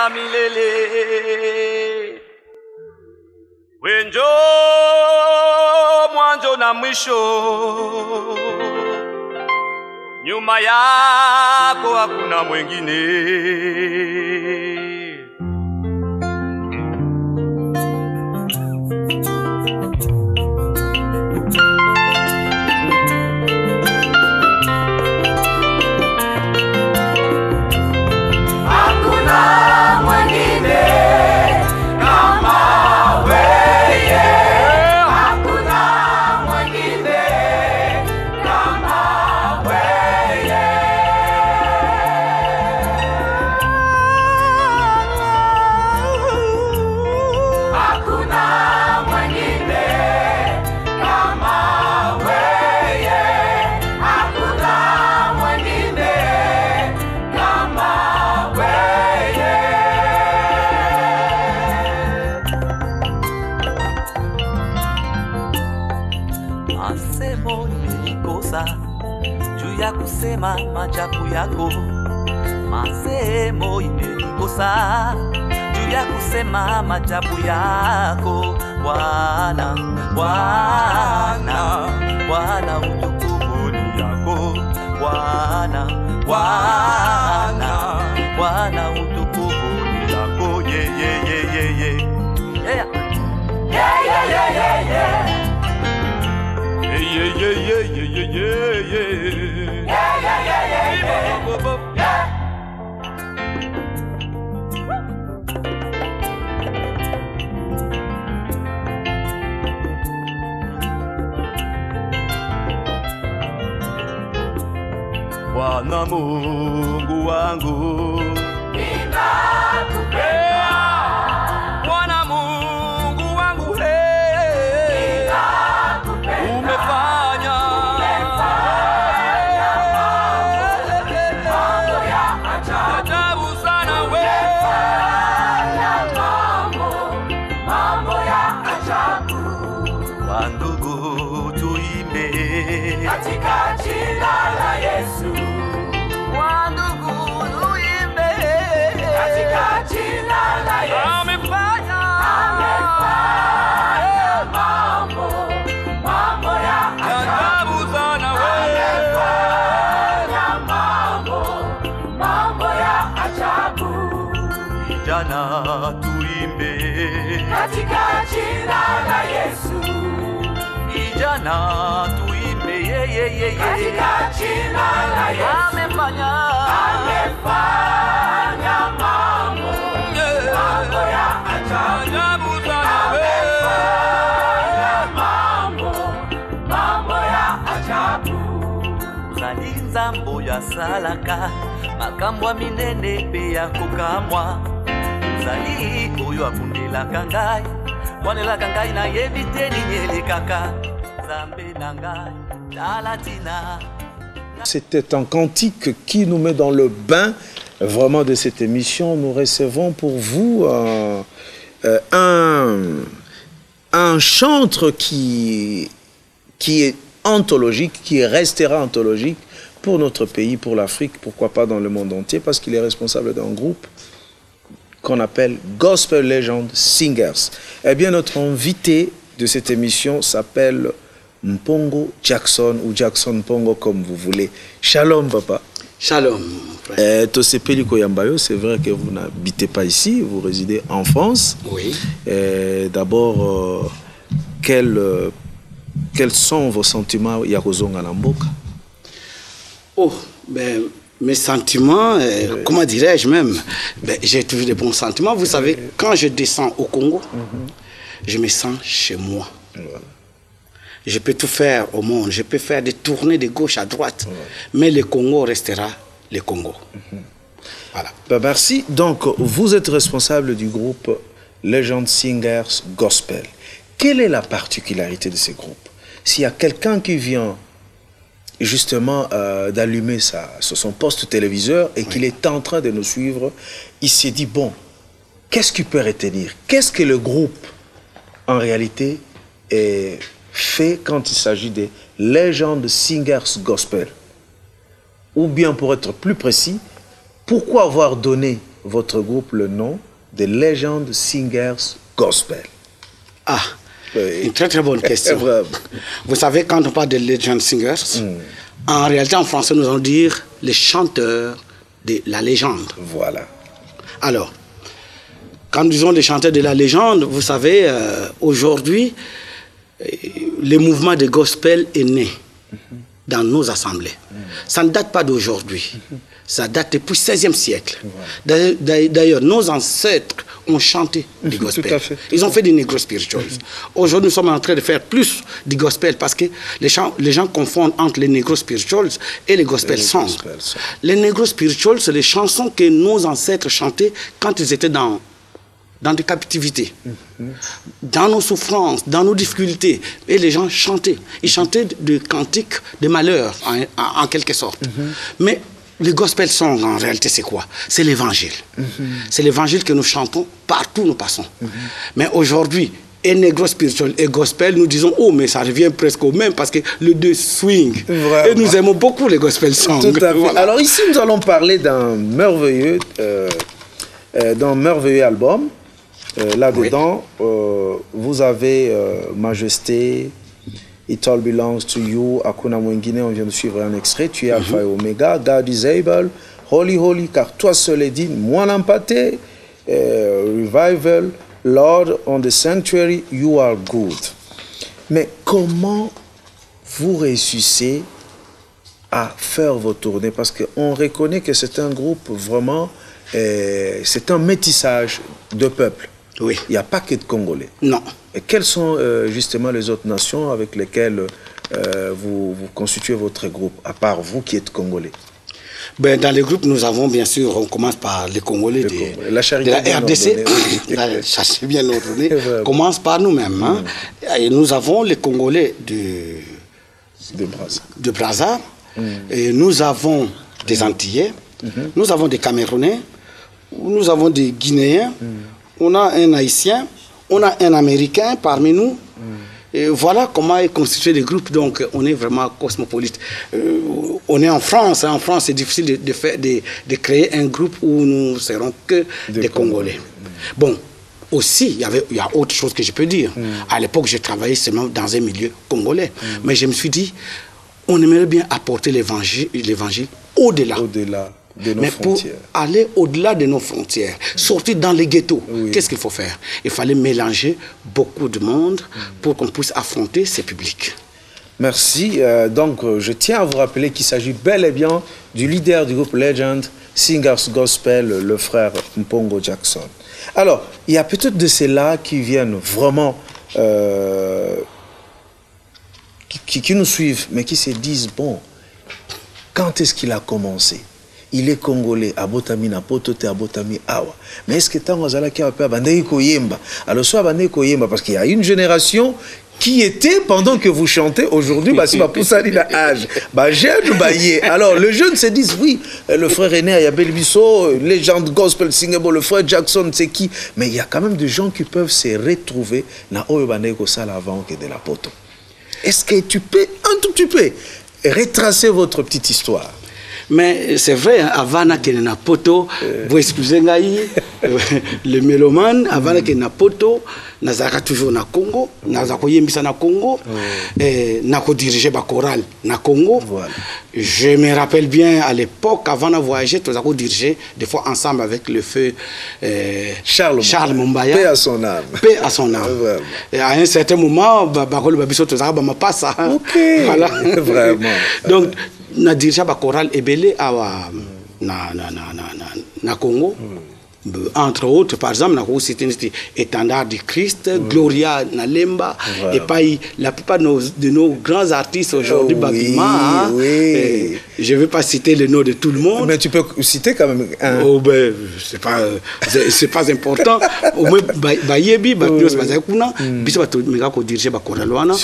na milele. Wenjo mwanzo na mwisho, nyuma yako hakuna mwingine. Masemo imenikosa juu ya kusema machafu yako. Masemo imenikosa juu ya kusema machafu yako. Bwana, Bwana, Bwana, utukufu ni yako. Bwana, Bwana, Bwana, utukufu ni yako. Yeah, yeah, yeah, yeah, yeah. Yeah, yeah, yeah, yeah, yeah, yeah. Yeah, yeah, yeah, yeah, yeah, yeah, yeah. Yeah, yeah, yeah, yeah, yeah. Yeah. Bwana Mungu wangu, ninakupenda. Bwana Mungu wangu, umefanya mambo ya ajabu sana wewe. Mambo ya ajabu. Wandugu tuimbe katika jina la Yesu. Wandugu tuimbe katika jina la Yesu. Amefanya mambo ya ajabu sana wewe. Mambo ya ajabu. Vijana tuimbe katika jina la Yesu. Vijana tuimbe katika jina la Yesu. Amefanya mambo ya ajabu sana wewe. Mambo ya ajabu. Zalinza mboya salaka makambwa minene pe ya kokamwa. Zali oyo akundelaka ngai wanelaka ngai na yebiteni nyelekaka zambe na ngai talatina. C'était un cantique qui nous met dans le bain vraiment de cette émission. Nous recevons pour vous un chantre qui est anthologique, qui restera anthologique pour notre pays, pour l'Afrique, pourquoi pas dans le monde entier, parce qu'il est responsable d'un groupe qu'on appelle Gospel Legend Singers. Eh bien, notre invité de cette émission s'appelle Mpongo Jackson ou Jackson Mpongo comme vous voulez. Shalom papa. Shalom. Tosepeli Koyambayo, c'est vrai que vous n'habitez pas ici, vous résidez en France. Oui. D'abord, quels sont vos sentiments Yakozonga Namboka? Oh, ben, mes sentiments, comment dirais-je même, ben, j'ai toujours de bons sentiments. Vous savez, quand je descends au Congo, je me sens chez moi. Voilà. Je peux tout faire au monde, je peux faire des tournées de gauche à droite, mais le Congo restera le Congo. Voilà. Ben, merci. Donc, vous êtes responsable du groupe Legend Singers Gospel. Quelle est la particularité de ce groupe? S'il y a quelqu'un qui vient justement d'allumer son poste téléviseur et qu'il est en train de nous suivre, il s'est dit, bon, qu'est-ce qu'il peut retenir? Qu'est-ce que le groupe, en réalité, fait quand il s'agit des Legend Singers Gospel? Ou bien, pour être plus précis, pourquoi avoir donné votre groupe le nom de Legend Singers Gospel? Ah, Oui. une très très bonne question. Vraiment. Vous savez, quand on parle de Legend Singers, en réalité en français nous allons dire les chanteurs de la légende. Voilà. Alors, quand nous disons les chanteurs de la légende, vous savez, aujourd'hui, le mouvement de gospel est né dans nos assemblées. Ça ne date pas d'aujourd'hui. Ça date depuis le XVIe siècle. D'ailleurs, nos ancêtres ont chanté du gospel. Tout à fait. Ils ont fait des negro spirituals. Aujourd'hui, nous sommes en train de faire plus du gospel parce que les gens confondent entre les negro spirituals et les gospel songs. Les negro spirituals, c'est les chansons que nos ancêtres chantaient quand ils étaient dans des captivités, dans nos souffrances, dans nos difficultés. Et les gens chantaient. Ils chantaient des cantiques de malheur, en quelque sorte. Mais les gospel songs, en réalité, c'est quoi? C'est l'évangile. C'est l'évangile que nous chantons partout où nous passons. Mais aujourd'hui, et negro spiritual et gospel, nous disons, oh, mais ça revient presque au même parce que le deux swing. Vraiment. Et nous aimons beaucoup les gospel songs. Tout à fait. Voilà. Alors ici, nous allons parler d'un merveilleux album. Là-dedans, vous avez Majesté, It All Belongs to You, Hakuna Mwingine, on vient de suivre un extrait, Tu es Alpha et Omega, God is able, Holy Holy, car toi seul est digne, Moi l'empathé, Revival, Lord on the Sanctuary, You are good. Mais comment vous réussissez à faire vos tournées? Parce qu'on reconnaît que c'est un groupe vraiment, c'est un métissage de peuples. Oui. Il n'y a pas que de Congolais. Non. Et quelles sont justement les autres nations avec lesquelles vous constituez votre groupe, à part vous qui êtes Congolais? Ben, dans les groupes, nous avons bien sûr, on commence par les Congolais de La charité la bien RDC. ordonnée. La charité bien ordonnée. Vraiment. Commence par nous-mêmes. Hein. Et nous avons les Congolais de Brazza. Et nous avons des Antillais. Nous avons des Camerounais. Nous avons des Guinéens. On a un Haïtien. On a un Américain parmi nous. Et voilà comment est constitué les groupes. Donc, on est vraiment cosmopolite. On est en France. Hein. En France, c'est difficile de créer un groupe où nous ne serons que des Congolais. Bon, aussi, il y a autre chose que je peux dire. À l'époque, j'ai travaillé seulement dans un milieu congolais. Mais je me suis dit, on aimerait bien apporter l'évangile au-delà. Au-delà de nos Mais frontières. pour aller au-delà de nos frontières, sortir dans les ghettos, qu'est-ce qu'il faut faire? Il fallait mélanger beaucoup de monde pour qu'on puisse affronter ces publics. Merci. Donc, je tiens à vous rappeler qu'il s'agit bel et bien du leader du groupe Legend Singers Gospel, le frère Mpongo Jackson. Alors, il y a peut-être de ceux-là qui viennent vraiment, qui nous suivent, mais qui se disent, bon, quand est-ce qu'il a commencé? Il est congolais, abotami na potote, abotami awa. Mais est-ce que tango azalaki ape abandeki koyemba? Alors soit abandeki koyemba parce qu'il y a une génération qui était pendant que vous chantez aujourd'hui, bah si ma poussani na âge, bah jeune bah yé. Alors le jeune se dit oui, le frère aîné Ayabel Bisso, légende gospel singable, le frère Jackson c'est qui? Mais il y a quand même des gens qui peuvent se retrouver na oyo bandeki kosala avant que de la poto. Est-ce que tu peux un tout petit peu retracer votre petite histoire? Mais c'est vrai, avant qu'il y ait un poto, vous excusez le mélomane, avant qu'il y ait un poto, nazaka toujours na Congo, nazaka yembisa na Congo, nako diriger ba chorale na Congo. Voilà. Je me rappelle bien à l'époque, avant de voyager, nous avons dirigé des fois ensemble avec le feu Charles Mumbaya. Paix à son âme. Paix à son âme. Et à un certain moment, bakolo babiso tozaka ba mapasa. OK. Voilà. Vraiment. Donc na dirigé ba chorale ebele awa na Congo. Entre autres, par exemple, c'était Étendard du Christ, Gloria Nalemba, et pas la plupart de nos grands artistes aujourd'hui, Babima. Oui. Je ne vais pas citer le nom de tout le monde. Mais tu peux citer quand même un. Oh, ben, c'est pas important. Au moins, Bayebi, Bapios Bazakuna, Bissabato Megako dirigé Bakoralwana,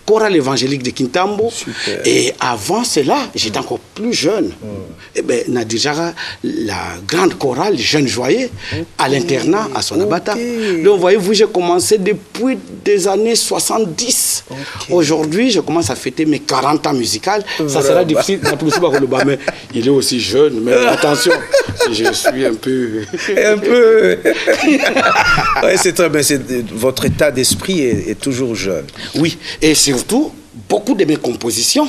chorale évangélique de Kintambo. Super. Et avant cela, j'étais encore plus jeune. Eh bien, Nadir Jara, la grande chorale Jeune Joyeux, à l'internat, à son abata. Donc, voyez-vous, j'ai commencé depuis des années 70. Aujourd'hui, je commence à fêter mes 40 ans musicales. Ça sera difficile, mais il est aussi jeune. Mais attention, je suis un peu... Un peu... Ouais, c'est très bien. Votre état d'esprit est toujours jeune. Oui, et surtout, beaucoup de mes compositions,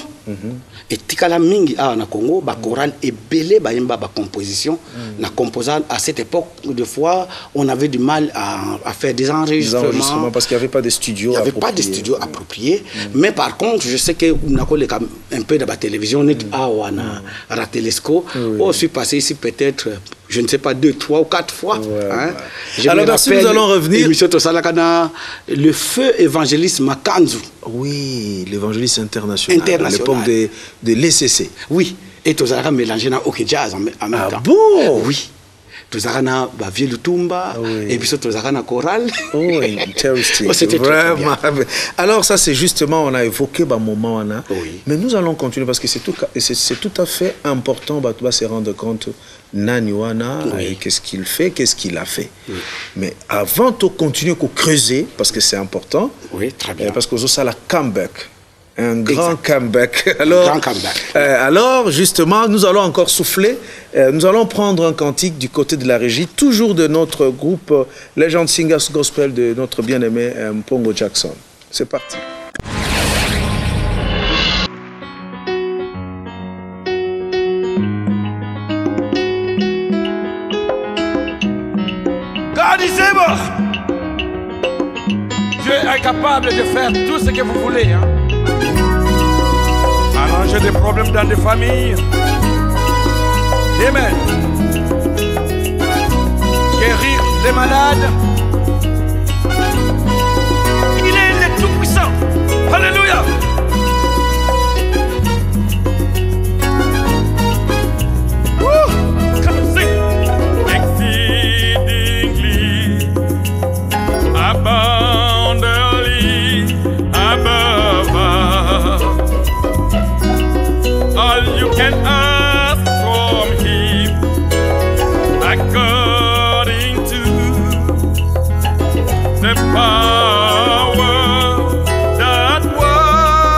et tikala mingi na Congo, ba chorale et belé ba yemba ba composition, na composant à cette époque, des fois, on avait du mal à faire des enregistrements. Parce qu'il n'y avait pas de studio approprié. Il n'y avait pas de studio approprié. Mais par contre, je sais que on a un peu de la télévision, on a la télescope. Je suis passé ici peut-être, je ne sais pas, 2, 3 ou 4 fois. Alors, merci, nous allons revenir. Le feu évangéliste Makanzu. Oui, l'évangéliste international. À l'époque de l'ECC. Oui, et tout ça a mélangé dans OK Jazz en même temps. Ah bon? Oui. Tout ça a Vieux Lutumba, et puis tout ça a chorale. Oh, interesting. C'était vraiment. Alors, ça, c'est justement, on a évoqué un moment, mais nous allons continuer parce que c'est tout à fait important de se rendre compte Naniwana, qu'est-ce qu'il fait, qu'est-ce qu'il a fait. Mais avant de continuer à creuser, parce que c'est important, très bien. Parce que ça, la comeback. Un grand comeback. Alors, justement, nous allons encore souffler. Nous allons prendre un cantique du côté de la régie, toujours de notre groupe Legend Singers Gospel de notre bien-aimé Mpongo Jackson. C'est parti. God is able. Dieu est capable de faire tout ce que vous voulez. Arranger des problèmes dans des familles. Amen. Guérir les malades. Il est le Tout-Puissant. Alléluia. Come on, sing. Exceedingly, abundantly, above all you can ask from Him, according to the power that works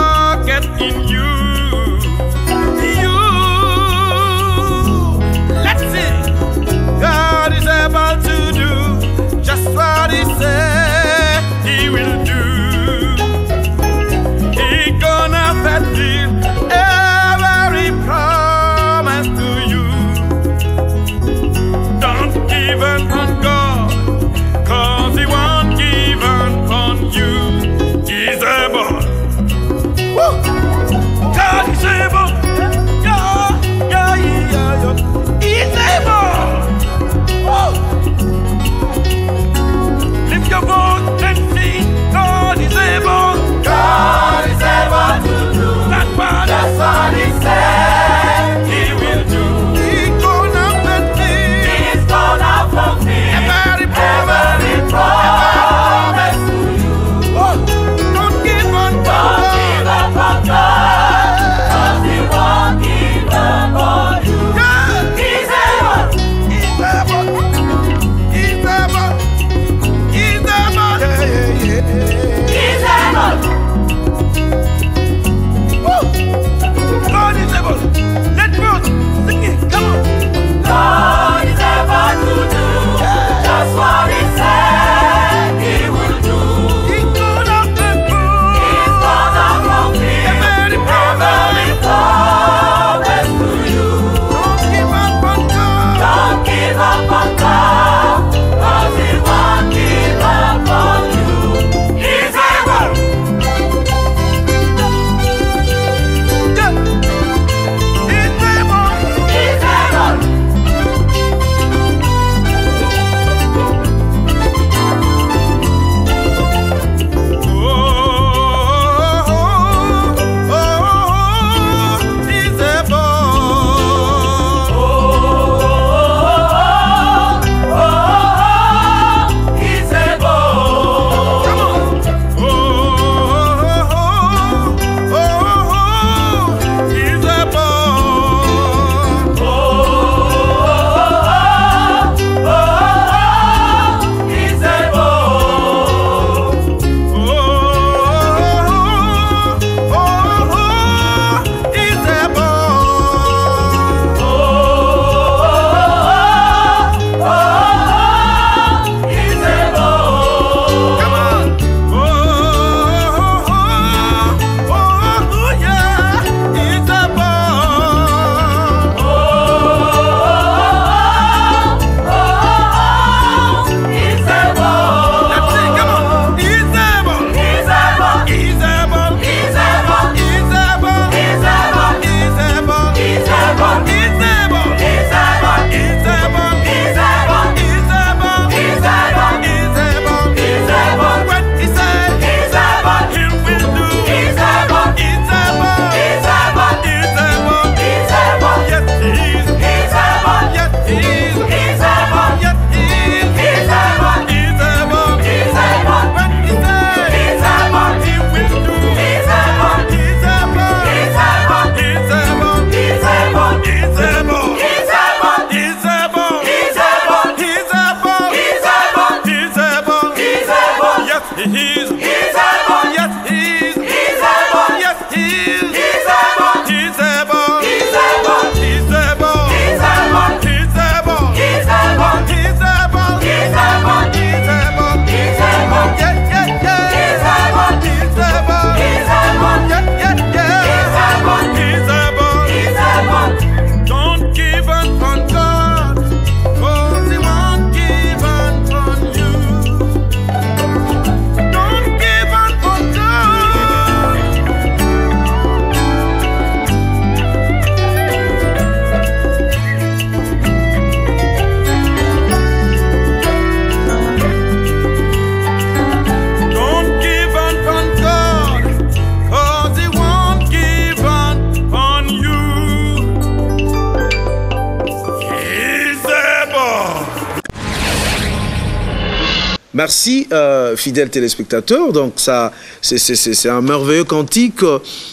Merci, fidèles téléspectateurs. Donc, ça, c'est un merveilleux cantique.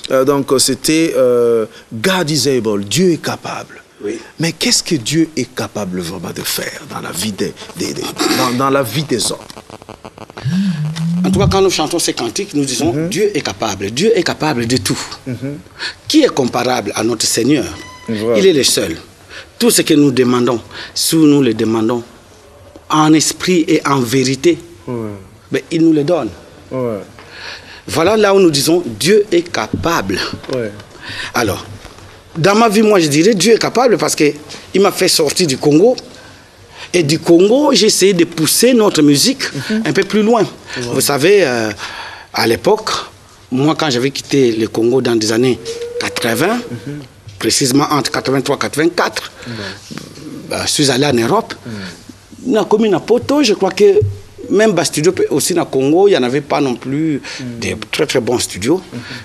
Donc, c'était God is able, Dieu est capable. Oui. Mais qu'est-ce que Dieu est capable vraiment de faire dans la vie dans la vie des hommes? En tout cas, quand nous chantons ces cantiques, nous disons Dieu est capable de tout. Qui est comparable à notre Seigneur? Voilà. Il est le seul. Tout ce que nous demandons, si nous le demandons en esprit et en vérité, ben, il nous le donne. Ouais. Voilà là où nous disons Dieu est capable. Ouais. Alors, dans ma vie, moi je dirais Dieu est capable parce qu'il m'a fait sortir du Congo. Et du Congo, j'ai essayé de pousser notre musique un peu plus loin. Vous savez, à l'époque, moi quand j'avais quitté le Congo dans les années 80, précisément entre 83 et 84, je suis allé en Europe. Dans la commune à Poto, je crois que même dans studio aussi dans le Congo, il n'y en avait pas non plus de très très bons studios.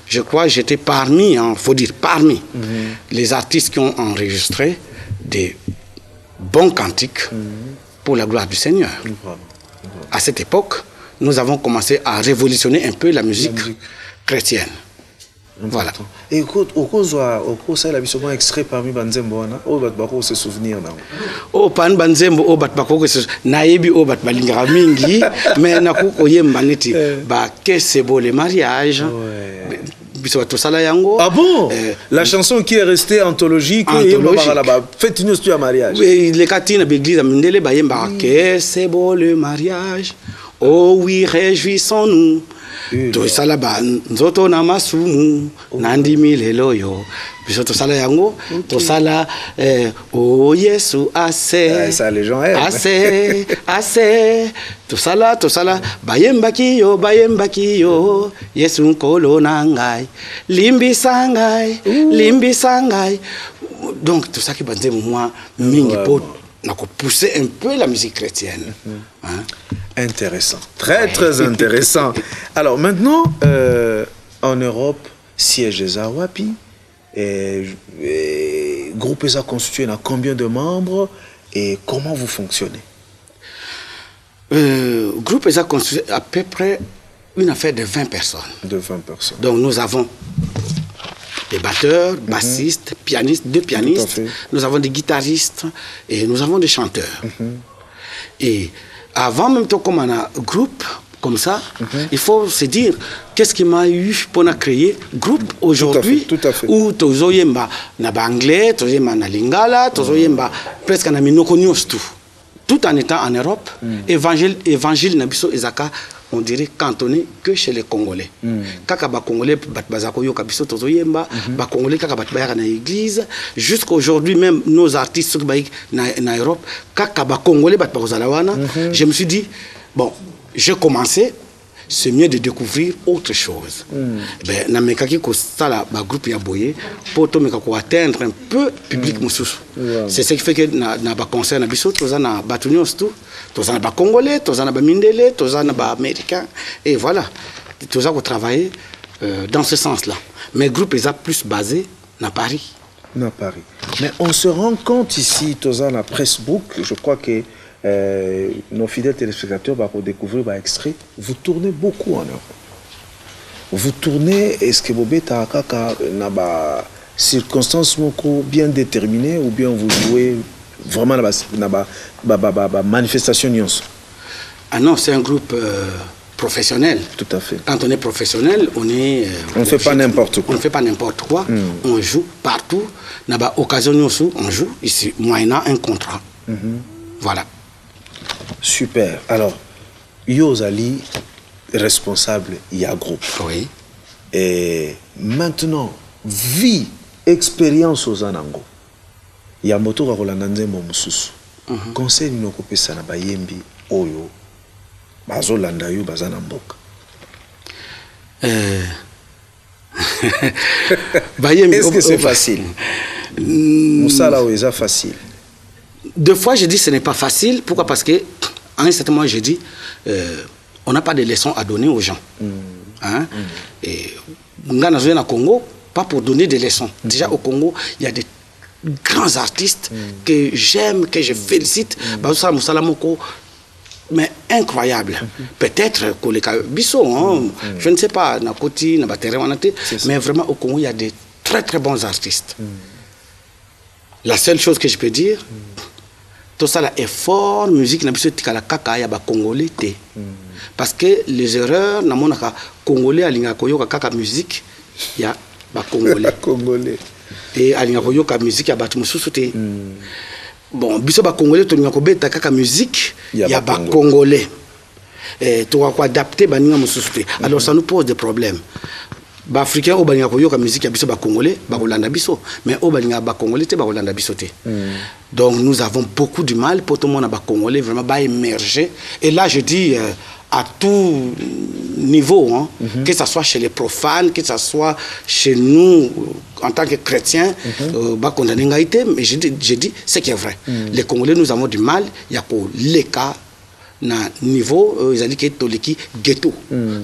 Je crois que j'étais parmi, il faut dire parmi, les artistes qui ont enregistré des bons cantiques pour la gloire du Seigneur. À cette époque, nous avons commencé à révolutionner un peu la musique chrétienne. Voilà. Et écoute, au cause ça, la mission extrait parmi Banzembo, au Batbako se souvenir. Oh, pan Banzembo, au Batbako, naïbi au Batbalingara Mingi, mais nakou oyemba neti, bah, que c'est beau le mariage. Ah bon? La chanson qui est restée anthologique, faites-nous un mariage. Oui, les catines de l'église, que c'est beau le mariage. Oh oui, réjouissons-nous. Tosala ba nzoto na masumu nandimi lelo yo biso tosala yango tosala oh Yesu ase ça les gens aiment ase tosala bayemba kiyo Yesu nkolo nangai limbi sangai donc tout ça qui banze moi mingi pot na ko pousser un peu la musique chrétienne. Hein? Intéressant, très intéressant. Alors maintenant, en Europe, siège des Awapi, groupe est constitué à combien de membres et comment vous fonctionnez? Groupe est constitué à peu près une affaire de 20 personnes. De 20 personnes. Donc nous avons des batteurs, bassistes, pianistes, 2 pianistes, nous avons des guitaristes et nous avons des chanteurs. Et avant même de comme un groupe comme ça, il faut se dire qu'est-ce qui m'a eu pour créer groupe aujourd'hui où tozoyemba na anglais, tozoyemba na lingala, tozoyemba presque na minoko nyos tout en étant en Europe. Évangile nabiso ezaka on dirait cantonné que chez les Congolais. Kaka ba Congolais bazako yo kabiso tozoyemba, ba Congolais kaka batbayaka na église, jusqu'à aujourd'hui même nos artistes na Europe, kaka ba Congolais batbakozalawana. Je me suis dit bon, j'ai commencé, c'est mieux de découvrir autre chose. Ben na mekaki ko sala ba groupe ya boye pour to mekako atteindre un peu public mususu. C'est ce qui fait que na ba concert na biso tozana batunios tout. Tozana ba Congolais, tozana ba Mindele, tozana ba Américains, et voilà. Tozana ko travailler dans ce sens-là. Mais le groupe est plus basé à Paris. À Paris. Mais on se rend compte ici, tozana Pressbook, je crois que nos fidèles téléspectateurs vont découvrir un extrait. Vous tournez beaucoup en Europe. Vous tournez, est-ce que vous êtes dans circonstances bien déterminées ou bien vous jouez vraiment la manifestation? Ah non, c'est un groupe professionnel. Tout à fait. Quand on est professionnel, on est... on ne fait pas n'importe quoi. On ne fait pas n'importe quoi. On joue partout. Dans l'occasion, on joue ici, moyennant un contrat. Voilà. Super. Alors, Yozali, responsable, il y a groupe. Oui. Et maintenant, vie, expérience aux Anango. Il y a moto ka kolanda nzembo mususu. Conseil ni kopesa na bayembi oyo bazolanda yo bazana mboka. Est-ce que c'est facile? Moussala oeza facile. Deux fois, je dis que ce n'est pas facile. Pourquoi? Parce que, à un certain moment, je dis, on n'a pas de leçons à donner aux gens. Hein? Et, au Congo, pas pour donner des leçons. Déjà, au Congo, il y a des grands artistes que j'aime, que je félicite. mais incroyable. Peut-être que les Bissot, hein, je ne sais pas, mais vraiment au Congo, il y a des très très bons artistes. La seule chose que je peux dire, tout ça là est fort, musique n'a pas la kaka ya ba congolais té. Parce que les erreurs na monaka congolais alinga koyoka kaka musique ya ba congolais. Et alinga koyoka musique ya batu mususu té. Bon, biso ba congolais to linga ko beta kaka musique ya ba congolais. Et to ko adapter ba ninga mususu té. Alors ça nous pose des problèmes. Ba africain au balinga koyoka musique ya biso ba congolais ba kolanda biso, mais au balinga ba congolais té ba kolanda biso té. Donc nous avons beaucoup du mal pour tout le monde ba congolais vraiment ba émerger. Et là je dis à tout niveau, hein, que ce soit chez les profanes, que ce soit chez nous en tant que chrétiens, mais je dis ce qui est vrai. Les Congolais, nous avons du mal, il y a pour les cas, na niveau, ils ont dit que c'est ghetto.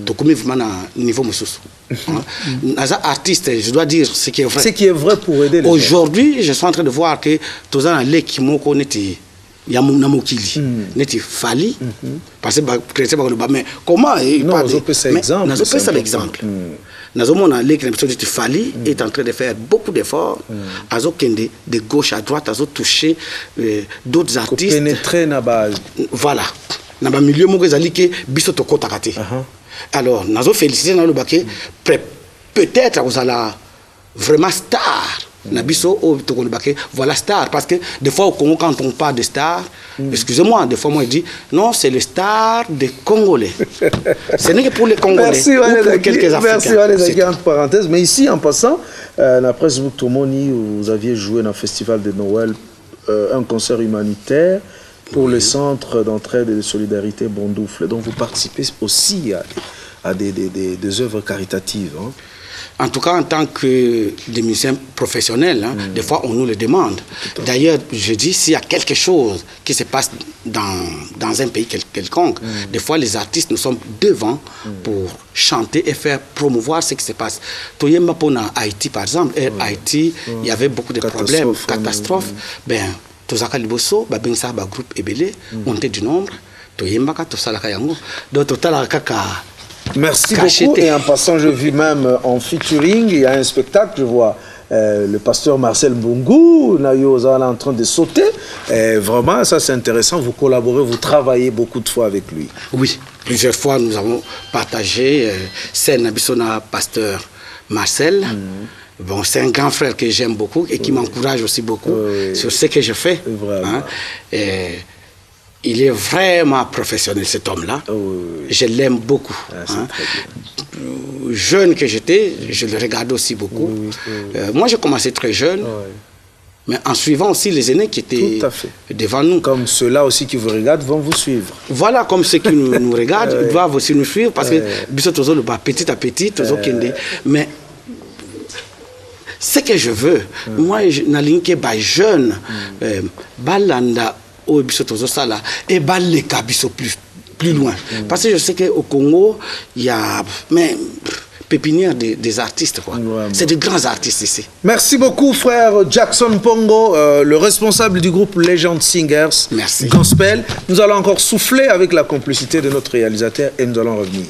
Donc, vraiment, na niveau moussous. Artiste, je dois dire ce qui est vrai. Ce qui est vrai pour aider les gens. Aujourd'hui, je suis en train de voir que tous les gens qui m'ont connu, il y a mon amokili, neti fali, parce que mais comment non, je peux ça exemple. Je peux ça l'exemple. Nazomona l'équipe de Fali est en train de faire beaucoup d'efforts. Azo kende de gauche à droite, azo toucher d'autres artistes. Pénétrer na base. Voilà. Na ba milieu mo ezali ke biso to kota kate. Alors nazo féliciter na le baké peut-être vous allez vraiment star. Nabiso au Tokonibake, voilà star. Parce que des fois au Congo, quand on parle de star, excusez-moi, des fois moi je dis non, c'est le star des Congolais. Ce n'est que pour les Congolais. Merci, ou pour quelques Africains. Merci, entre parenthèses. Mais ici, en passant, après ce que vous aviez joué dans le festival de Noël, un concert humanitaire pour le centre d'entraide et de solidarité Bondoufle. Donc vous participez aussi à des œuvres caritatives. Hein. En tout cas, en tant que des musiciens professionnels, hein, des fois on nous le demande. D'ailleurs, je dis, s'il y a quelque chose qui se passe dans un pays quelconque, des fois les artistes, nous sommes devant pour chanter et faire promouvoir ce qui se passe. Toyemba pour Haïti, par exemple, Haïti, il y avait beaucoup de problèmes, catastrophes. Ben, Tozaka Liboso, Bensa, groupe Ebele, on était du nombre. Toyemba, Tosalaka Yango. Donc, Total Kaka. Merci beaucoup. Et en passant, je vis même en featuring, il y a un spectacle, je vois le pasteur Marcel Mbungu, Nayoza en train de sauter. Et vraiment, ça c'est intéressant, vous collaborez, vous travaillez beaucoup de fois avec lui. Oui, plusieurs fois nous avons partagé scène Nabissona, pasteur Marcel. Bon, c'est un grand frère que j'aime beaucoup et qui m'encourage aussi beaucoup sur ce que je fais. Hein. Il est vraiment professionnel, cet homme-là. Je l'aime beaucoup. Hein. Jeune que j'étais, je le regarde aussi beaucoup. Moi, j'ai commencé très jeune, mais en suivant aussi les aînés qui étaient devant nous. Comme ceux-là aussi qui vous regardent vont vous suivre. Voilà, comme ceux qui nous regardent, ils doivent aussi nous suivre parce que petit à petit, mais ce que je veux, moi, je n'ai pas jeune, balanda et les cabissos plus loin. Parce que je sais qu'au Congo, il y a pépinière des artistes. C'est de grands artistes ici. Merci beaucoup, frère Jackson Pongo, le responsable du groupe Legend Singers Gospel. Nous allons encore souffler avec la complicité de notre réalisateur et nous allons revenir.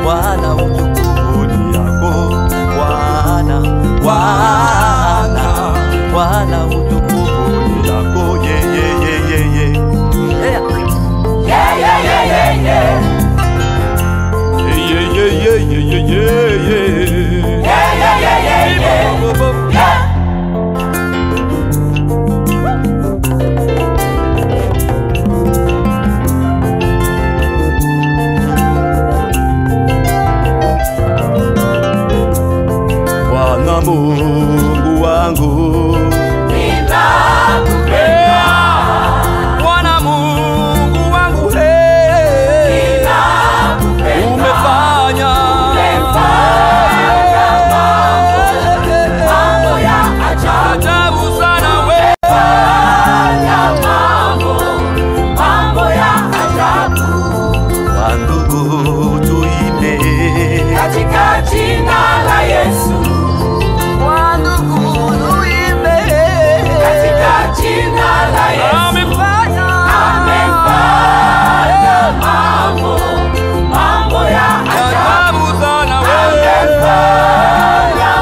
Bwana utukuzwe yako Bwana Bwana Mungu wangu, ninakupenda. Bwana Mungu wangu, umefanya Mambo ya ajabu sana mambo ya ajabu. Wandugu tuimbe Katika jina la Yesu. wandugu tuimbe Katika jina la Yesu. amefanya mambo ya ajabu sana amefanya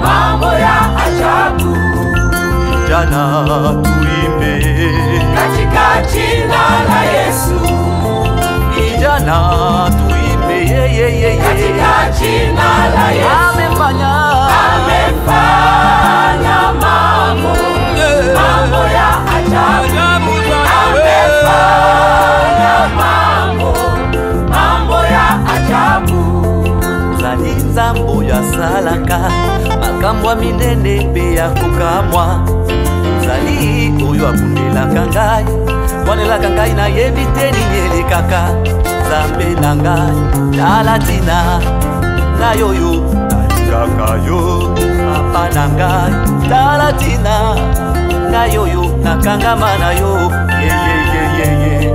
mambo ya ajabu. jana tuimbe Katika jina la Yesu. jana tuimbe Katika jina la Yesu. amefanya mambo ya ajabu. ajabu sana Mambo ya ajabu. zali nzambo ya salaka makambo minene mpe ya kokamwa zali oyo abundelaka ngai wanelaka ngai nayebi te nini elekaka nzambe na ngai tala tina na yoyo nalikaka yo papa na ngai tala tina na yoyo nakangama na yo yeyeyeyeye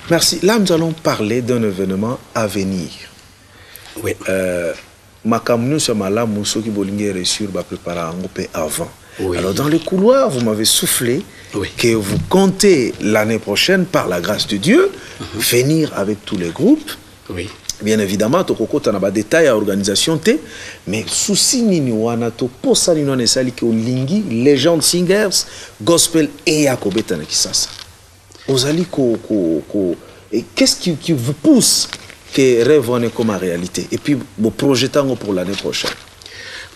Merci. Là, nous allons parler d'un événement à venir. Oui. Makamunu Samala Mousso qui bolingue reçu va préparer un peu avant. Oui. Alors dans le couloir, vous m'avez soufflé Oui. que vous comptez l'année prochaine, par la grâce de Dieu, venir avec tous les groupes. Oui. Bien évidemment, tokoko tanaba détail à organisation té, mais souci nini wana to posa nino ne sali ke olingi Legend Singers Gospel et yakobeta na kisasa. Ozali et qu'est-ce qui vous pousse que rêve wana comme réalité et puis vous projetez pour l'année prochaine.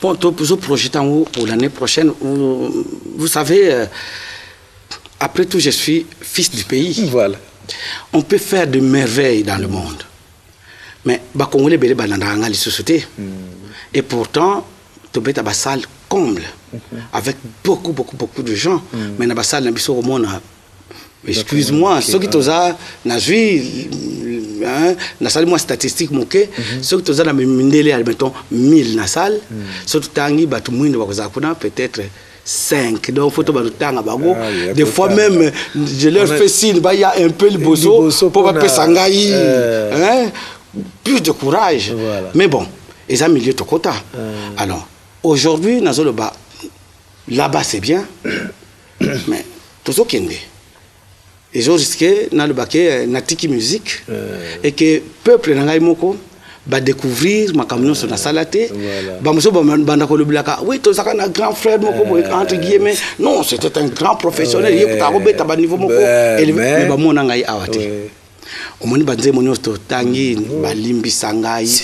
Bon, nous projetons pour l'année prochaine. Vous savez, après tout, je suis fils du pays. Voilà. On peut faire de merveilles dans le monde. Mais les Congolais sont dans la société. Et pourtant, tu es dans la salle comble, avec beaucoup de gens. Mais dans la salle, au monde, excuse-moi, ceux qui sont dans la vie, dans la salle, moi, statistique, ceux qui sont dans la salle, ceux qui sont dans la salle, peut-être 5. Donc, il faut que des fois même, je leur fais signe, il y a un peu le bosso pour pas s'engager. Plus de courage. Voilà. Mais bon, ils ont mis le quota. Alors, aujourd'hui, là-bas, c'est bien. Mais tout ce qui est ils ont risqué dans le baquet natiki musique et que le peuple va découvrir ma camion sur la salaté. Oui, tout ça, un grand frère, entre guillemets. Non, c'était un grand professionnel. Il a un niveau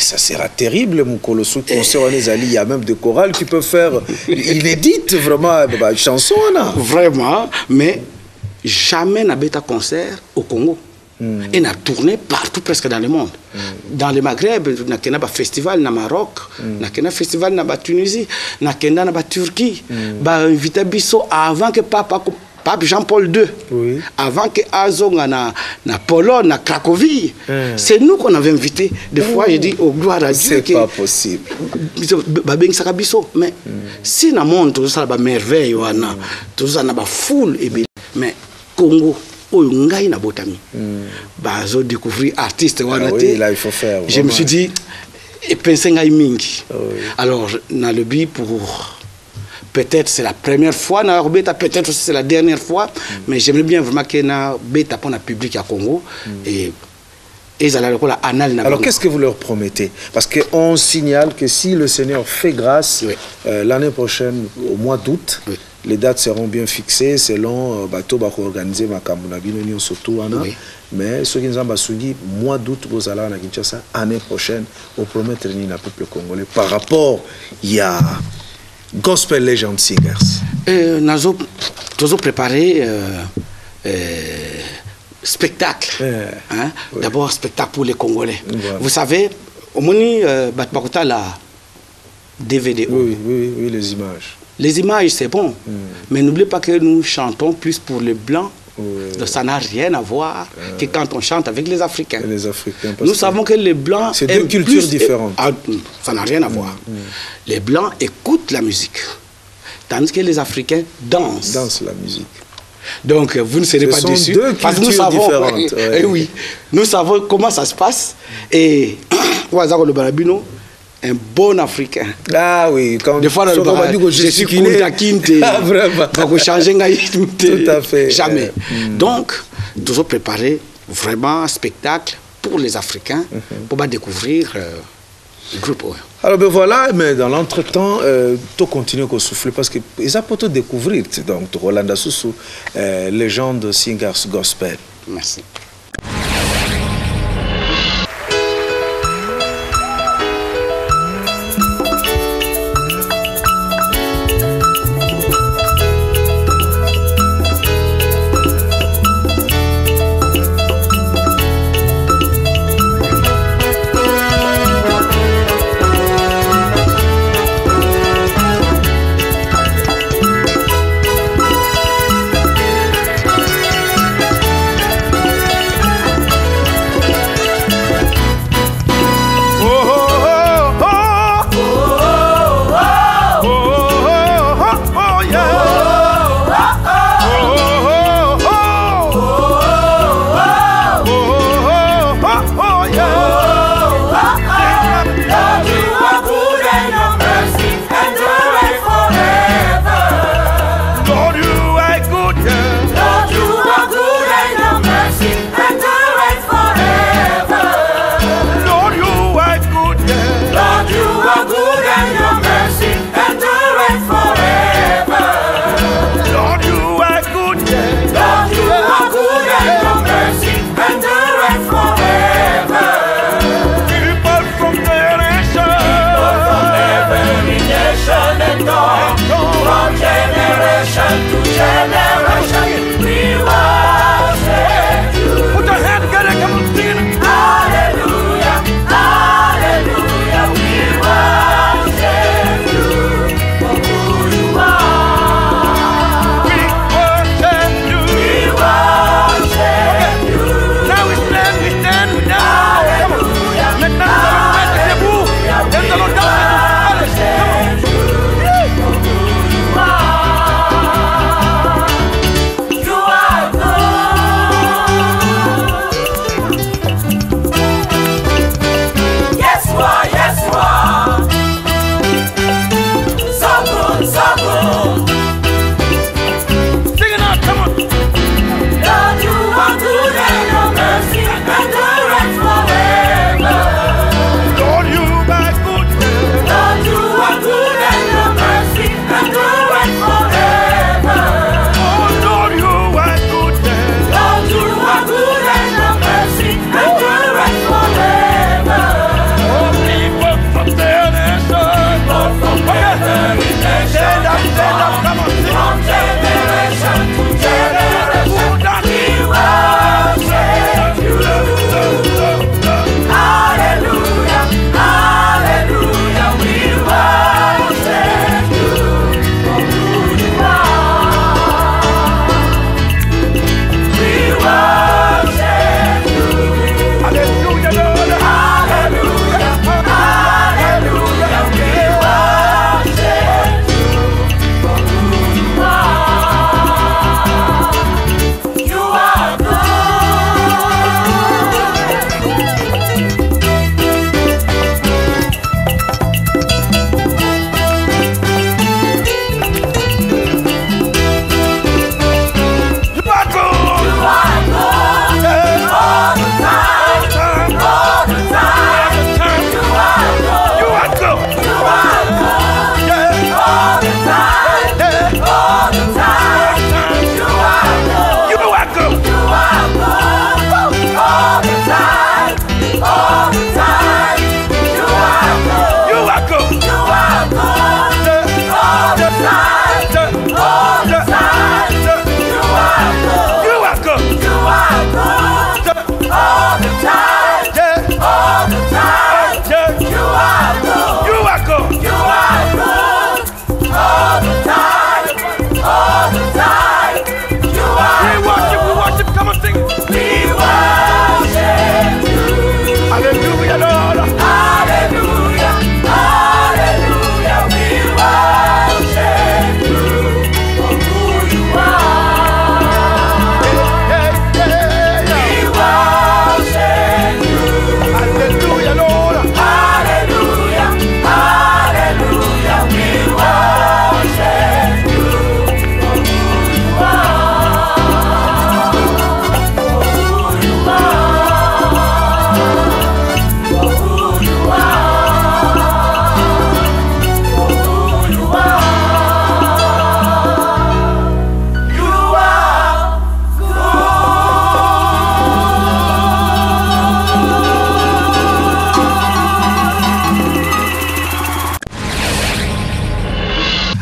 ça sera terrible, mon colosso. Il y a même des chorales qui peuvent faire inédite, vraiment, chanson. Vraiment, mais jamais n'a pas concert au Congo. Et n'a tourné partout presque dans le monde. Dans le Maghreb, n'a pas festival au Maroc, n'a pas festival en Tunisie, n'a pas Turquie. Bah invité Bisso avant que Pape Jean-Paul II, oui. Avant que Azong na Pologne, na Cracovie, c'est nous qu'on avait invité. Des fois, je dis, oh gloire à Dieu. C'est pas possible. Mais si dans le monde, tout ça, merveille, tout ça, na foule, mais Congo, ngai na botami. Bazo découvrir artiste, oui, là il faut faire. Je me suis dit, et penser ngai mingi. Alors, dans le but pour. Peut-être c'est la première fois, peut-être c'est la dernière fois, mais j'aimerais bien vraiment qu'il y ait un bêta pour le public à Congo. Et Et alors qu'est-ce que vous leur promettez? Parce qu'on signale que si le Seigneur fait grâce, oui. L'année prochaine, au mois d'août, oui. Les dates seront bien fixées selon Bato Bako organisé Makamuna surtout oui. mais ceux qui nous ont souligné, mois d'août, vous allez à Kinshasa, année prochaine, au promettre au peuple congolais par rapport à Gospel Legend Singers. Nous avons préparé spectacle. Hein? Oui. D'abord, spectacle pour les Congolais. Voilà. Vous savez, au Moni, Batmakota, la DVD. Oui, les images. Les images, c'est bon. Mais n'oubliez pas que nous chantons plus pour les Blancs. Oui. Donc ça n'a rien à voir que quand on chante avec les Africains. Les Africains nous savons que les Blancs... C'est deux cultures différentes. Ça n'a rien à voir. Les Blancs écoutent la musique. Tandis que les Africains dansent. Dansent la musique. Donc, vous ne serez pas déçus. Deux parce que nous savons, différentes. Ouais. Oui, nous savons comment ça se passe. Et, un bon Africain. Ah oui, quand des fois, je suis Kuntakinte. Ah, vraiment. Tout à fait. Jamais. Donc, nous avons préparé vraiment un spectacle pour les Africains pour découvrir le groupe. Alors ben voilà, mais dans l'entretemps, tu continues à souffler parce que ils ont pu découvrir. Donc, Rolanda Soussou, légende Singers Gospel. Merci.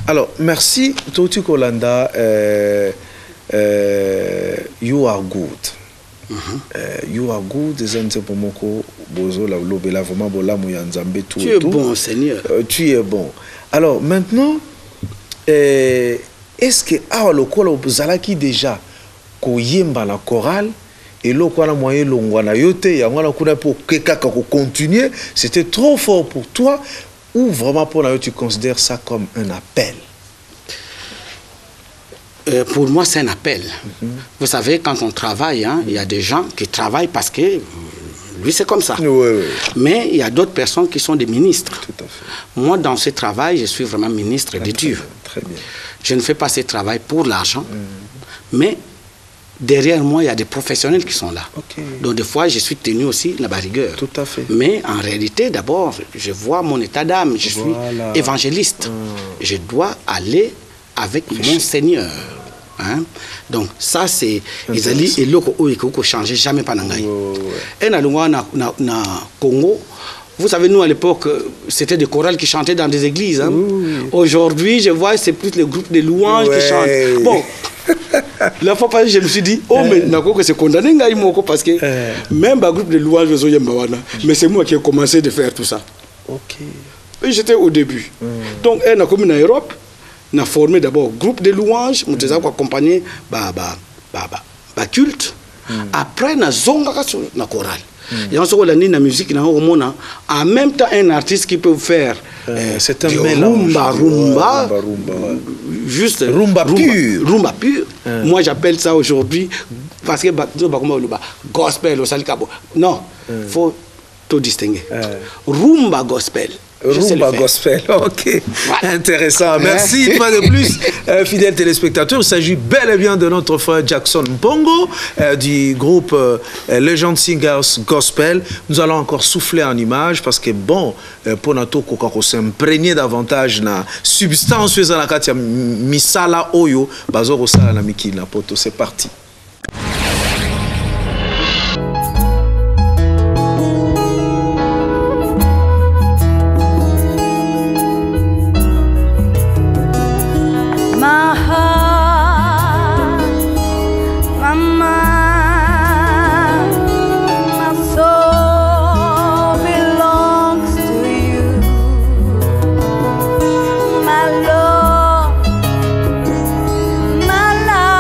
Alors, merci. Toti Kolanda, you are good. You are good. Tu es bon, Seigneur. Tu es bon. Alors, maintenant, est-ce que Zalaki déjà koyemba la chorale et là quoi la moyen longwana yote ya ngwana kuna pour kekaka ko continuer, c'était trop fort pour toi ou vraiment pour la tu considères ça comme un appel? Pour moi, c'est un appel. Vous savez, quand on travaille, hein, il y a des gens qui travaillent parce que lui, c'est comme ça. Oui. Mais il y a d'autres personnes qui sont des ministres. Tout à fait. Moi, dans ce travail, je suis vraiment ministre de Dieu. Très bien. Je ne fais pas ce travail pour l'argent, mais derrière moi, il y a des professionnels qui sont là. Okay. Donc, des fois, je suis tenu aussi la rigueur. Tout à fait. Mais en réalité, d'abord, je vois mon état d'âme. Je suis évangéliste. Je dois aller avec mon Seigneur. Hein? Donc, ça, c'est... Ils allaient et l'autre, il faut changer jamais pendant la Et na Congo, vous savez, nous, à l'époque, c'était des chorales qui chantaient dans des églises. Hein? Aujourd'hui, je vois, c'est plus les groupes de louanges qui chantent. Bon, la fois passée, je me suis dit, oh, mais c'est condamné, parce que même le groupe de louanges, mais c'est moi qui ai commencé de faire tout ça. Ok. Et j'étais au début. Donc, on a comme en Europe, on a formé d'abord groupe de louanges, on a accompagné culte. Après, on a zonga na chorale. Et on se voit la musique en même temps un artiste qui peut faire c'est un mélange rumba juste rumba pur. Moi j'appelle ça aujourd'hui parce que gospel au salikabo. Non, faut tout distinguer. Rumba gospel. Rumba gospel, ok. Voilà. Intéressant. Merci une fois de plus, fidèles téléspectateurs. Il s'agit bel et bien de notre frère Jackson Mpongo du groupe Legend Singers Gospel. Nous allons encore souffler en image parce que bon, pour notre kokako s'imprégner davantage na substance na katia misala oyo bazoro sala na miki na poto. C'est parti. My love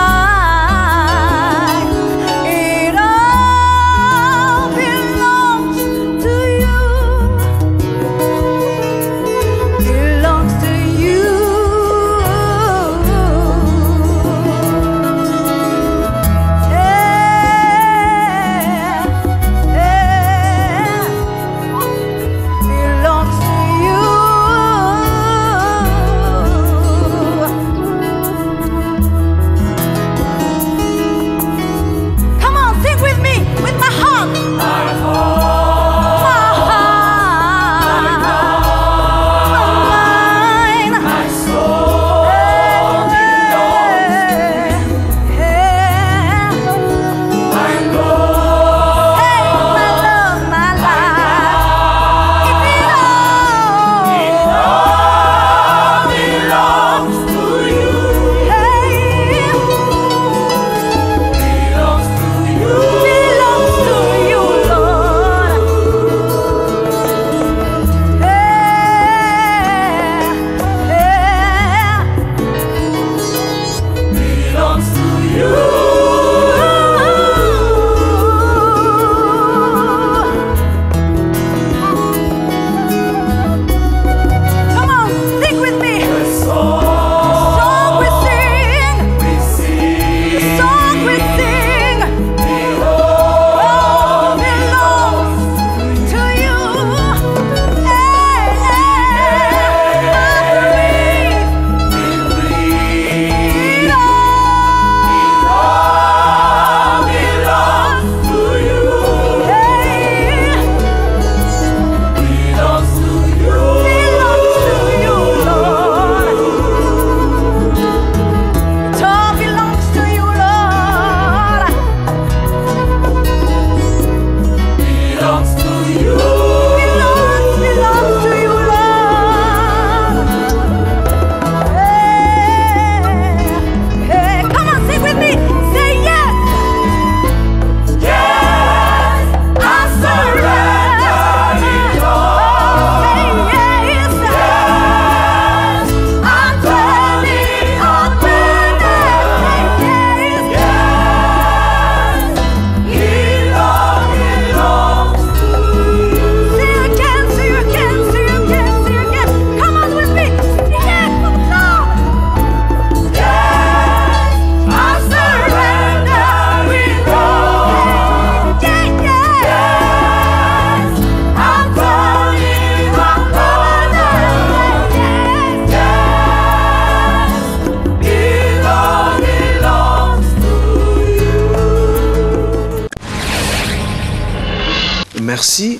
Merci,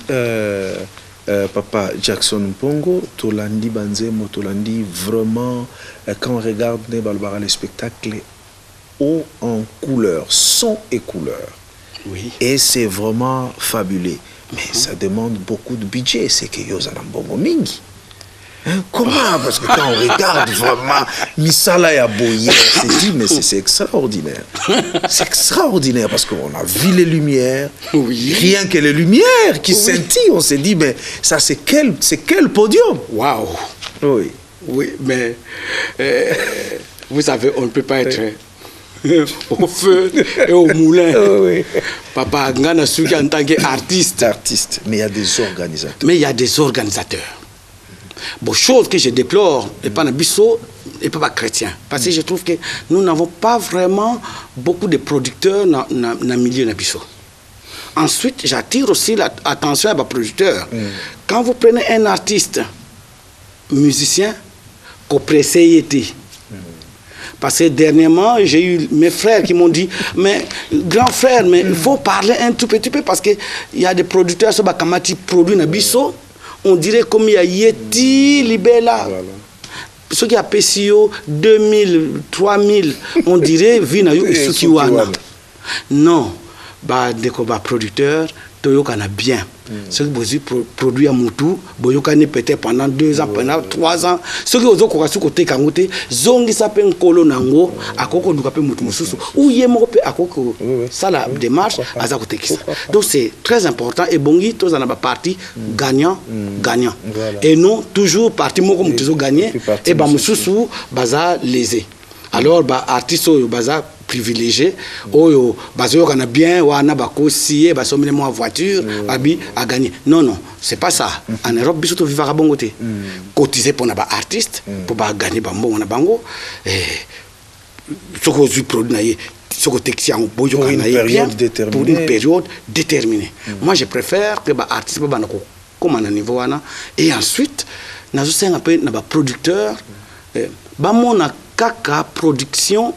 Papa Jackson Mpongo. Tolandi Banzemo, Tolandi, vraiment, quand on regarde les spectacles haut en couleur, son et couleur. Oui. Et c'est vraiment fabuleux. Mais ça demande beaucoup de budget. C'est que yo Zanambongo Mingi. Hein, comment? Parce que quand on regarde vraiment Misala et Aboye, on s'est dit, mais c'est extraordinaire. C'est extraordinaire parce qu'on a vu les lumières. Oui. Rien que les lumières qui scintillent, on s'est dit, mais ça c'est quel podium? Waouh! Oui. Oui, mais vous savez, on ne peut pas être au feu et au moulin. Oui. Papa Ngana Suki en tant qu'artiste. Artiste, mais il y a des organisateurs. Mais il y a des organisateurs. Bon, chose que je déplore, et pas Nabiso, et pas chrétien. Parce que je trouve que nous n'avons pas vraiment beaucoup de producteurs dans le milieu Nabiso. Ensuite, j'attire aussi l'attention à mes producteurs. Quand vous prenez un artiste, musicien, qu'on pressé. Parce que dernièrement, j'ai eu mes frères qui m'ont dit, mais grand frère, mais il faut parler un tout petit peu parce qu'il y a des producteurs qui produisent Nabiso. On dirait comme il y a Yeti, Libella. Voilà. Ceux qui ont PCO 2000, 3000, on dirait Vina Sukiwana. Non, bah, des producteurs, Toyokana bien. Ceux qui produisent à Moutou, Boyokane peut-être pendant 2 ans, pendant 3 ans. Ceux qui ont dit côté Kangote, Zongi s'appelle Kolo Nango, à Koko Dukape Moutou Moussousou, ou Yemope à Koko. Ça, la démarche, à Zakote Kisa. Donc c'est très important. Et Bongi, tous en a parti gagnant, gagnant. Voilà. Et non, toujours parti Moko Moutizo gagné, et Bamoussoussou, Baza lésé. Alors, bah, artiste, Baza privilégié, oyo bazo kana bien wana bakosi basomele mo voiture abi a gagné. Non non, c'est pas ça. En Europe biso to vivra bongo te. Cotiser pour na ba artiste pour ba gagner ba mbongo na bango soko zu produit na ye soko texia on boyo kana ye bien pour une période déterminée. Moi je préfère que ba artiste ba nako comme na niveau wana et ensuite nazo senga pe na ba producteur ba mona kaka production.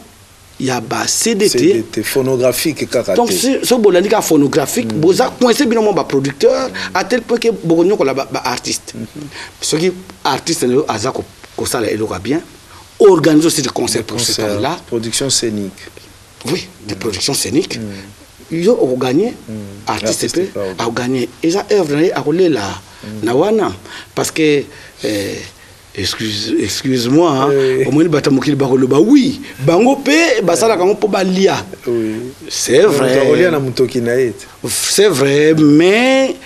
Il y a des CDT phonographique. Donc, ce bolani phonographique, boza coincé bien mon producteur à tel point que bogonyo ko la artiste. Ce qui artiste ne azako ko ça le bien organise aussi des concerts pour ce temps-là. Production scénique. Oui, des productions scéniques. Ils ont gagné, artiste peut a gagné. Ils ont œuvre à coller là, nawana parce que excuse-moi, hein. Au moins oui, bango pe basala kango po balia. C'est vrai. C'est vrai, mais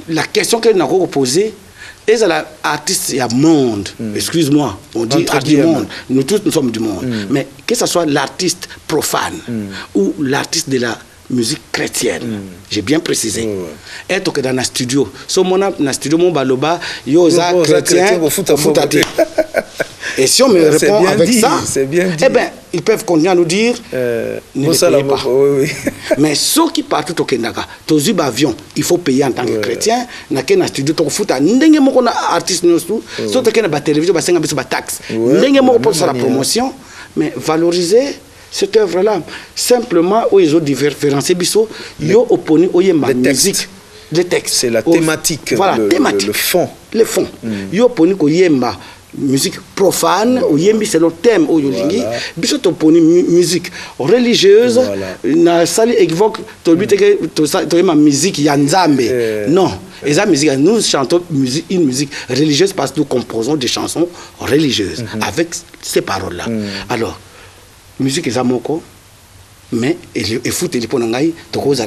la question que nous avons posée est l'artiste, il y a monde. Excuse-moi, on dit du monde. Nous tous nous sommes du monde. Mais que ce soit l'artiste profane ou l'artiste de la musique chrétienne, j'ai bien précisé. Être que dans un studio, so mon na studio mon baloba yo za chrétien foutati. Et si on me répond avec ça, eh ben ils peuvent continuer à nous dire ne payez pas. Mais ceux qui partent au Kendaga, tous les avions, il faut payer en tant que chrétien. Na ken studio to futa ndenge moko na artiste nosu, so to ken ba télévision ba senga biso ba taxe. Ndenge moko pour la promotion, mais valoriser cette œuvre-là, simplement, où ils ont différencié, ils ont opposé la musique, les textes. C'est la thématique, voilà, le fond. Le fond. Ils ont opposé la musique profane, c'est le thème. Ils ont opposé la musique religieuse, na sali évoque la musique yanzambe. Non. Et ça, nous chantons une musique religieuse parce que nous composons des chansons religieuses avec ces paroles-là. Alors, musique est amoko, mais il faut te répondre à ça.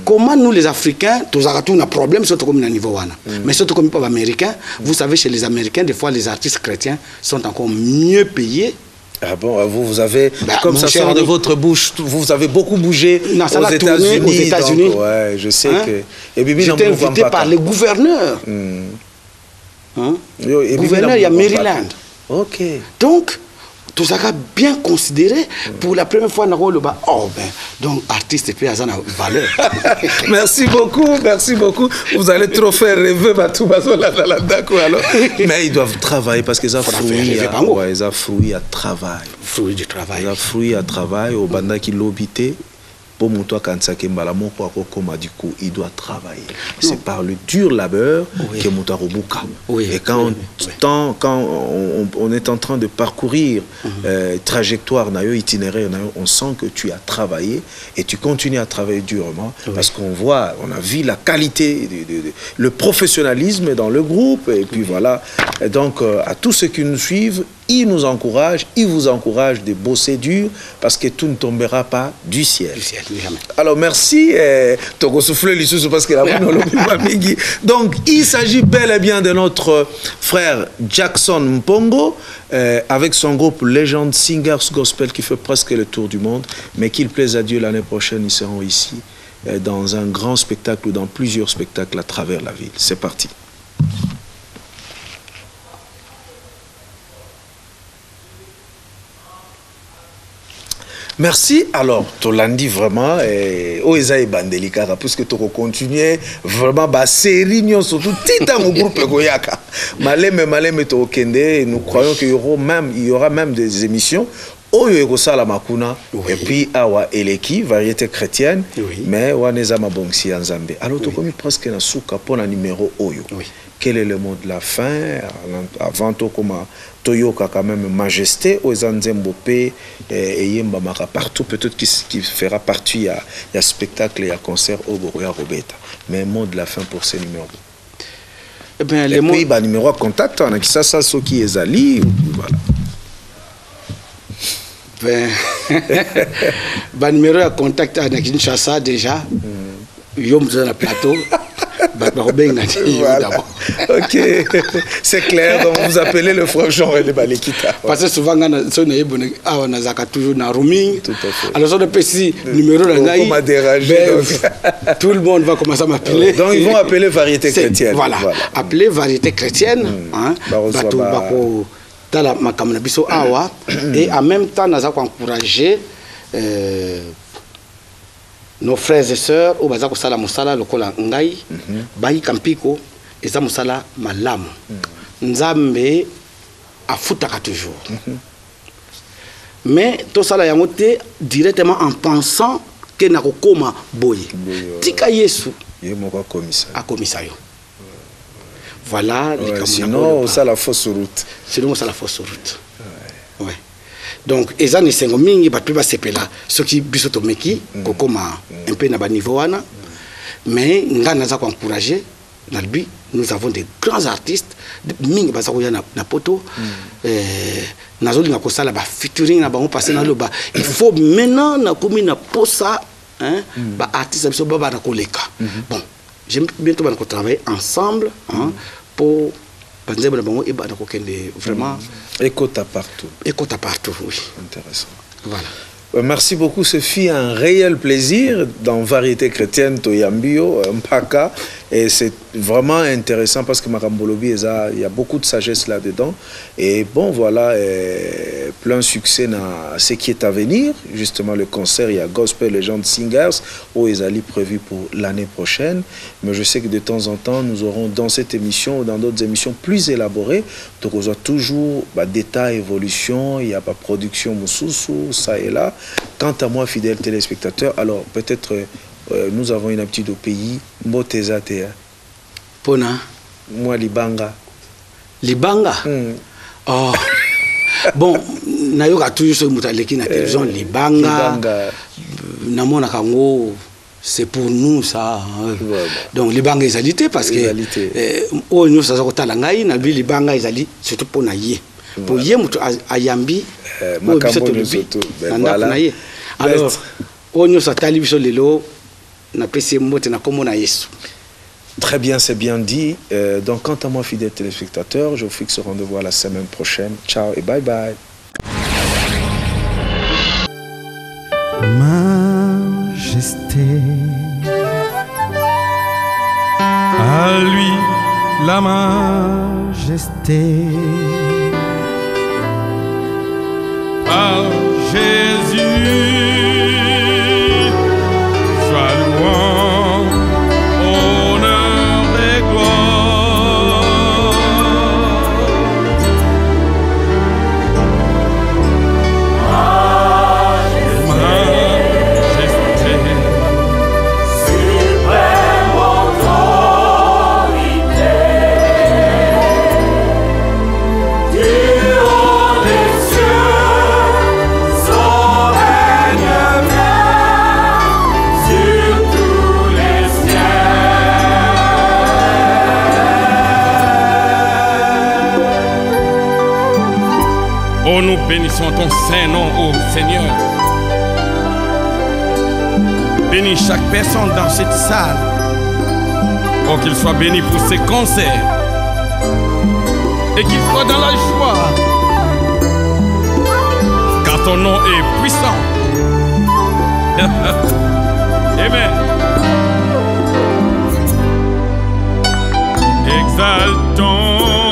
Comment nous les Africains, tous avons un problème surtout comme niveau mais surtout comme les Américains, vous savez chez les Américains des fois les artistes chrétiens sont encore mieux payés. Ah bon, vous avez, comme ça sort de votre bouche, vous avez beaucoup bougé aux États-Unis. Ouais, je sais que. Et j'étais invité par les gouverneurs. Gouverneur, il y a Maryland. Ok. Donc, tout ça a bien considéré pour la première fois dans le bas. Oh ben, donc artiste et puis à valeur. Merci beaucoup, merci beaucoup. Vous allez trop faire rêver tout d'accord alors. Mais ils doivent travailler parce qu'ils ont fruit à travail. Fruit du travail. Ils ont fruit à travail au banda qui l'obité. pour Moutoua Kansake Mbalamoko Akokoma, du coup, il doit travailler. C'est par le dur labeur que Moutoua Robuka. Et quand on est en train de parcourir trajectoire, itinéraire, on sent que tu as travaillé et tu continues à travailler durement parce qu'on voit, on a vu la qualité, le professionnalisme dans le groupe et puis voilà. Et donc, à tous ceux qui nous suivent, ils nous encouragent, ils vous encouragent de bosser dur parce que tout ne tombera pas du ciel. Alors merci, Togo souffler l'issue parce que la donc il s'agit bel et bien de notre frère Jackson Mpongo avec son groupe Legend Singers Gospel qui fait presque le tour du monde, mais qu'il plaise à Dieu, l'année prochaine ils seront ici dans un grand spectacle ou dans plusieurs spectacles à travers la ville. C'est parti. Merci. Alors, Tolandi vraiment, Oeza et Bandelikara, puisque tu continues vraiment, série, surtout, tita mon groupe Goyaka. Malem, Tokende, nous croyons qu'il y aura même des émissions. Oyo Sala Makuna, et puis Awa Eleki, variété chrétienne, mais Waneza Mabongsi Anzambe. Alors, tu connais presque un souka pour un numéro Oyo. Quel est le mot de la fin? Avant tout, comme Toyoka quand même majesté, Ozanzembopé et Yembamaka partout, peut-être qu'il fera partie, il y a spectacle, il y a concert au Goroya Robeta. Mais mot de la fin pour ces numéros. Eh bien, les mots. Puis, numéro à contact, on a qui ça, ce qui est Ali, voilà. Ben, numéro à contact à Kinshasa déjà. Yom dans le plateau. Voilà. Ok, c'est clair. Donc vous appelez le frère Jean et le Balekita. Parce que souvent, on a toujours dans roaming. Tout à fait. Alors, on a petit numéro tout le monde va commencer à m'appeler. Donc ils vont appeler variété chrétienne. Voilà. Appeler variété chrétienne. Et en même temps, nous avons encouragé nos frères et sœurs au bazako sala musala lokola ngai bayi kampiko eza musala malamu nzambe afutaka toujours mais to sala yango te directement en pensant que na kokoma boye tika Yesu yemoko akomisa yo voilà sinon ça la fausse route ouais. Donc, les années 5 mingi batu ba sepela ceux qui bisoto meki kokoma un peu na ba niveau wana mais ngana za ko encourager dans le but nous avons des grands artistes mingi ba za ko ya na poto nazoli na ko sala ba featuring na bango passer na loba il faut maintenant na komi na posa hein ba artistes biso ba na koleka bon j'aime bientôt ba ko travailler ensemble hein pour vraiment écoute à partout. Écoute à partout, oui. Intéressant. Voilà. Merci beaucoup, ce fut un réel plaisir dans Variété Chrétienne Toyambio, Mpaka, et c'est vraiment intéressant parce que Makambolobi, il y a beaucoup de sagesse là-dedans, et bon voilà, plein succès dans ce qui est à venir, justement le concert, il y a Gospel Legend Singers, où ils allaient prévu pour l'année prochaine, mais je sais que de temps en temps, nous aurons dans cette émission ou dans d'autres émissions plus élaborées, donc on a toujours détails, évolution, il y a pas production, Moussousou, ça et là. Quant à moi, fidèles téléspectateurs, alors peut-être nous avons une habitude au pays, Mboteza Tea. Pona. Moi, Libanga. Libanga? Oh. Bon, nayoka toujours sur Moutaleki na télévision, Libanga. Namona Kango, c'est pour nous ça. Donc, Libanga est alité parce que. Oh, nous, ça s'appelle Talangaï, na Libanga est alité, surtout pour Naye. Pour Yé, Ayambi. Alors, on a très bien, c'est bien dit. Donc, quant à moi, fidèles téléspectateurs, je vous fixe rendez-vous à la semaine prochaine. Ciao et bye bye. Majesté, à lui la majesté. À Jésus, sois louange, honneur et gloire. Majesté, Oh, nous bénissons ton saint nom, ô Seigneur. Bénis chaque personne dans cette salle. Oh, qu'il soit béni pour ses concerts. Et qu'il soit dans la joie. Car ton nom est puissant. Amen. Exaltons